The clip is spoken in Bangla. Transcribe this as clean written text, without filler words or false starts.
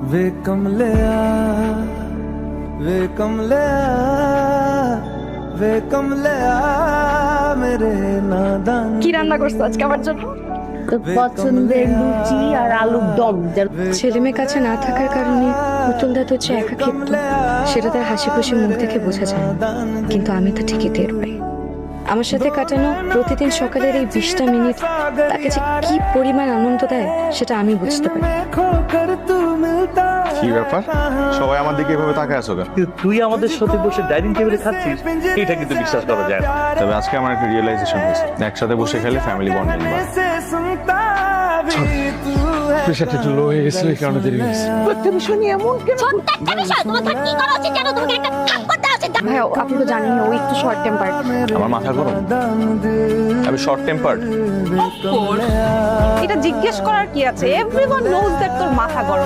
वे कमलिया वे कमलिया वे कमलिया मेरे नादान কি রান্না করছো আজকে আমার জন্য? তোর পছন্দের লুচি আর আলুর দম। ছেলে মেয়ে কাছে না থাকার কারণে পুতুল দা তো যে একাকিত্ব সেটা তার হাসি খুশি মুখ দেখে বোঝা যায় না। কিন্তু আমি তো ঠিকই টের পাই। আমার সাথে কাটানো প্রতিদিন সকালের এই 20টা মিনিট তাকে যে কি পরিমাণ আনন্দ দেয় সেটা আমি বুঝতে পারি। কি ব্যাপার সবাই আমার দিকে এভাবে তাকায় আছো কেন? কিন্তু তুই আমাদের সাথে বসে ডাইনিং টেবিলে খাচ্ছিস, এটা কিন্তু বিশ্বাস করা যায় না। তবে আজকে আমার একটা রিয়েলাইজেশন হয়েছে, একসাথে বসে খেলে ফ্যামিলি বন্ডিং বাড়ে। প্রেশারটা একটু লো হয়ে গেছে, এই কারণে দেরি হয়েছে। ভাই আপনি তো জানেন ও একটু শর্ট টেম্পার। আমার মাথা গরম, আমি শর্ট টেম্পার্ড। এটা জিজ্ঞেস করার কি আছে? এভরিওয়ান নোজ দ্যাট তোর মাথা গরম।